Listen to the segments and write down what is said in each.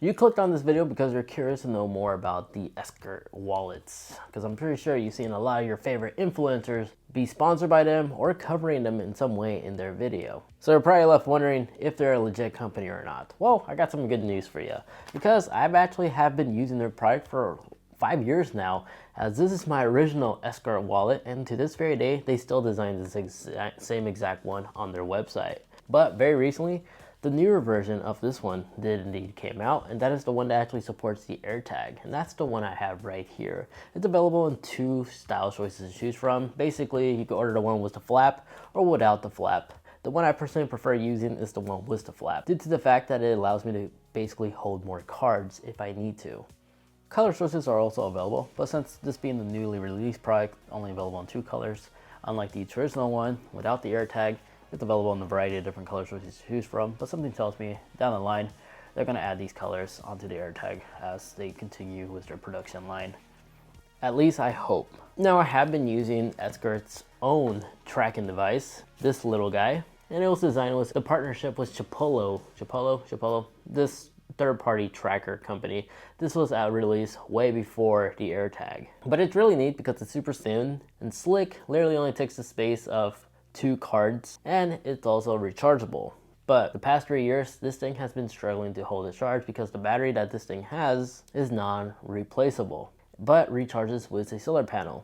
You clicked on this video because you're curious to know more about the Ekster wallets, because I'm pretty sure you've seen a lot of your favorite influencers be sponsored by them or covering them in some way in their video. So you're probably left wondering if they're a legit company or not. Well, I got some good news for you, because I've actually have been using their product for 5 years now, as this is my original Ekster wallet, and to this very day they still design the same exact one on their website. But very recently, the newer version of this one did indeed came out, and that is the one that actually supports the AirTag, and that's the one I have right here. It's available in 2 style choices to choose from. Basically, you can order the one with the flap or without the flap. The one I personally prefer using is the one with the flap, due to the fact that it allows me to basically hold more cards if I need to. Color choices are also available, but since this being the newly released product, only available in 2 colors, unlike the traditional one without the AirTag, it's available in a variety of different color choices to choose from, but something tells me down the line they're going to add these colors onto the AirTag as they continue with their production line. At least I hope. Now, I have been using Ekster's own tracking device, this little guy, and it was designed with the partnership with Chipolo, this third-party tracker company. This was out release way before the AirTag. But it's really neat because it's super thin and slick, literally only takes the space of 2 cards, and it's also rechargeable. But the past 3 years, this thing has been struggling to hold its charge because the battery that this thing has is non-replaceable, but recharges with a solar panel.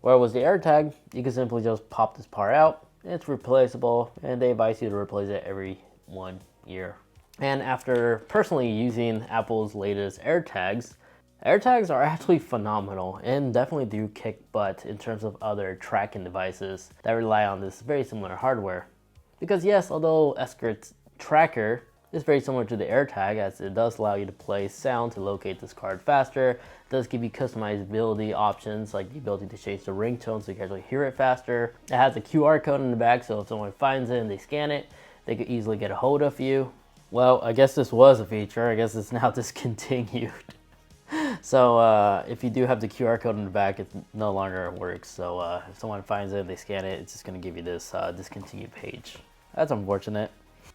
Whereas the AirTag, you can simply just pop this part out, it's replaceable, and they advise you to replace it every 1 year. And after personally using Apple's latest AirTags, AirTags are actually phenomenal and definitely do kick butt in terms of other tracking devices that rely on this very similar hardware. Because yes, although Ekster's tracker is very similar to the AirTag, as it does allow you to play sound to locate this card faster, it does give you customizability options like the ability to change the ringtone so you can actually hear it faster. It has a QR code in the back, so if someone finds it and they scan it, they could easily get a hold of you. Well, I guess this was a feature. I guess it's now discontinued. So if you do have the QR code in the back, it no longer works. So if someone finds it, they scan it, it's just going to give you this discontinued page. That's unfortunate.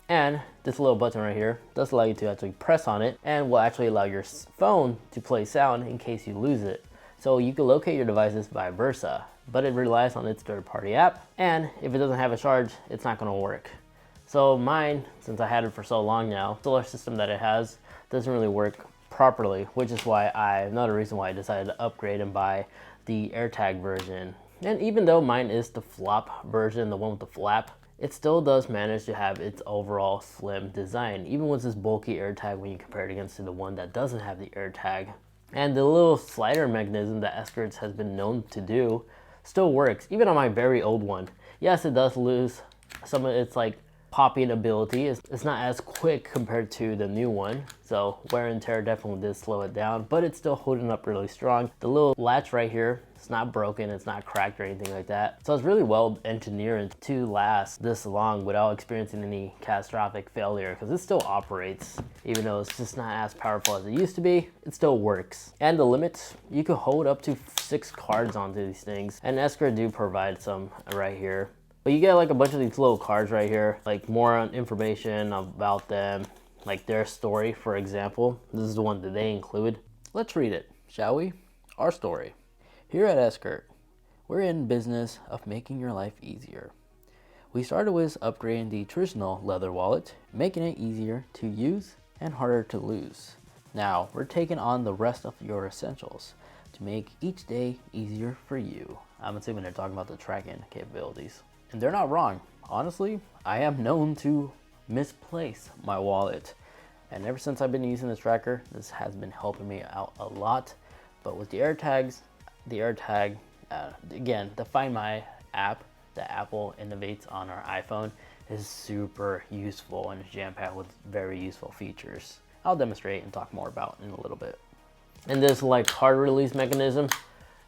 And this little button right here does allow you to actually press on it and will actually allow your phone to play sound in case you lose it. So you can locate your devices vice versa, but it relies on its third-party app. And if it doesn't have a charge, it's not going to work. So mine, since I had it for so long now, the solar system that it has doesn't really work properly, which is why another reason why I decided to upgrade and buy the AirTag version. And even though mine is the flop version, the one with the flap, it still does manage to have its overall slim design, even with this bulky AirTag when you compare it against the one that doesn't have the AirTag. And the little slider mechanism that Ekster has been known to do still works, even on my very old one. Yes, it does lose some of its popping ability. It's not as quick compared to the new one, so wear and tear definitely did slow it down, but it's still holding up really strong. The little latch right here, it's not broken, it's not cracked or anything like that, so it's really well engineered to last this long without experiencing any catastrophic failure, because it still operates. Even though it's just not as powerful as it used to be, it still works. And the limits, you could hold up to 6 cards onto these things, and Ekster do provide some right here. But you get a bunch of these little cards right here, more information about them, like their story, for example. This is the one that they include. Let's read it, shall we? Our story. Here at Ekster, we're in business of making your life easier. We started with upgrading the traditional leather wallet, making it easier to use and harder to lose. Now, we're taking on the rest of your essentials to make each day easier for you. I'm assuming they're talking about the tracking capabilities. And they're not wrong. Honestly, I am known to misplace my wallet. And ever since I've been using this tracker, this has been helping me out a lot. But with the AirTags, again, the Find My app that Apple innovates on our iPhone is super useful and is jam-packed with very useful features. I'll demonstrate and talk more about in a little bit. And this card release mechanism,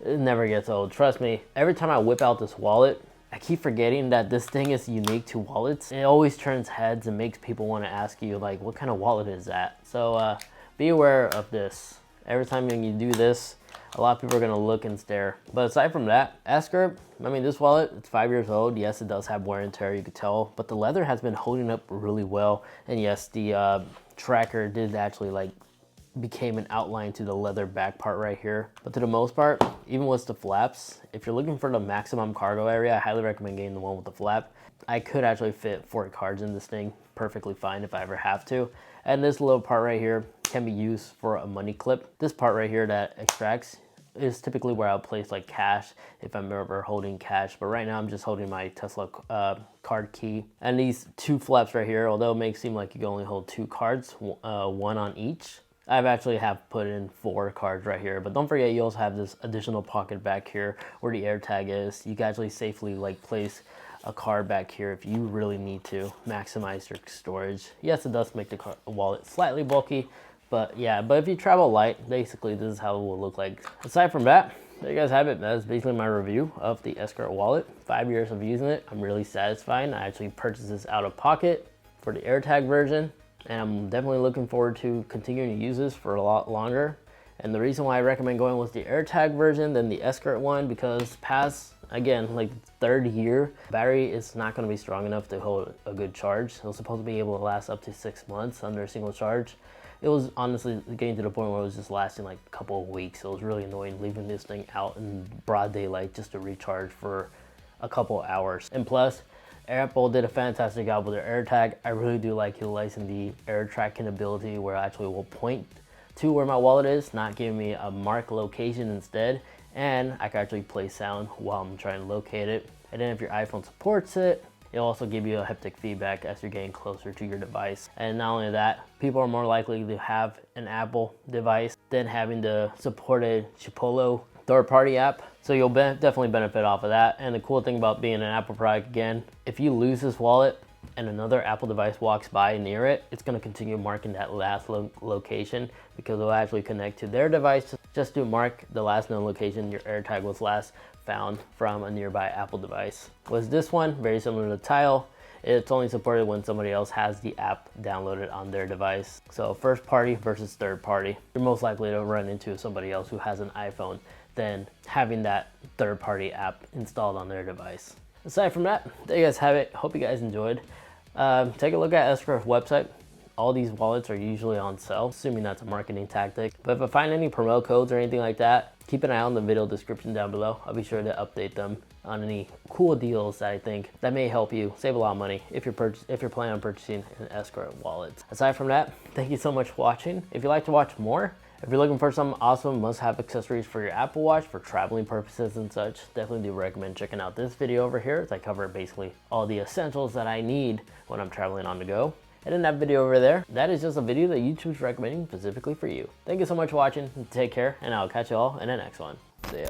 it never gets old. Trust me, every time I whip out this wallet, I keep forgetting that this thing is unique to wallets. It always turns heads and makes people want to ask you what kind of wallet is that? So be aware of this. Every time you do this, a lot of people are going to look and stare. But aside from that, Ekster, this wallet, it's 5 years old. Yes, it does have wear and tear, you could tell, but the leather has been holding up really well. And yes, the tracker did actually became an outline to the leather back part right here. But to the most part, even with the flaps, if you're looking for the maximum cargo area, I highly recommend getting the one with the flap. I could actually fit 4 cards in this thing perfectly fine if I ever have to. And this little part right here can be used for a money clip. This part right here that extracts is typically where I'll place like cash if I'm ever holding cash. But right now I'm just holding my Tesla card key. And these 2 flaps right here, although it may seem like you can only hold 2 cards, 1 on each, I've actually have put in 4 cards right here. But don't forget, you also have this additional pocket back here where the AirTag is. You can actually safely like place a card back here if you really need to maximize your storage. Yes, it does make the wallet slightly bulky, but yeah, but if you travel light, basically this is how it will look like. Aside from that, there you guys have it. That's basically my review of the Ekster wallet. 5 years of using it, I'm really satisfied. I actually purchased this out of pocket for the AirTag version, and I'm definitely looking forward to continuing to use this for a lot longer. And the reason why I recommend going with the AirTag version than the Ekster one, because past, again, like 3rd year, battery is not going to be strong enough to hold a good charge. It was supposed to be able to last up to 6 months under a single charge. It was honestly getting to the point where it was just lasting like a couple of weeks. It was really annoying leaving this thing out in broad daylight just to recharge for a couple of hours. And plus, Apple did a fantastic job with their AirTag. I really do like utilizing the air tracking ability where I actually will point to where my wallet is, not giving me a marked location instead. And I can actually play sound while I'm trying to locate it. And then if your iPhone supports it, it'll also give you a haptic feedback as you're getting closer to your device. And not only that, people are more likely to have an Apple device than having the supported Chipolo third-party app. So you'll definitely benefit off of that. And the cool thing about being an Apple product, again, if you lose this wallet and another Apple device walks by near it, it's going to continue marking that last location, because it'll actually connect to their device just to mark the last known location your AirTag was last found from a nearby Apple device. Was this one very similar to Tile? It's only supported when somebody else has the app downloaded on their device. So first party versus third party. You're most likely to run into somebody else who has an iPhone than having that third party app installed on their device. Aside from that, there you guys have it. Hope you guys enjoyed. Take a look at Ekster's website. All these wallets are usually on sale, assuming that's a marketing tactic. But if I find any promo codes or anything like that, keep an eye on the video description down below. I'll be sure to update them on any cool deals that I think that may help you save a lot of money if you're planning on purchasing an Ekster wallet. Aside from that, thank you so much for watching. If you'd like to watch more, if you're looking for some awesome must-have accessories for your Apple Watch for traveling purposes and such, definitely do recommend checking out this video over here, as I cover basically all the essentials that I need when I'm traveling on the go. And in that video over there, that is just a video that YouTube's recommending specifically for you. Thank you so much for watching. Take care, and I'll catch you all in the next one. See ya.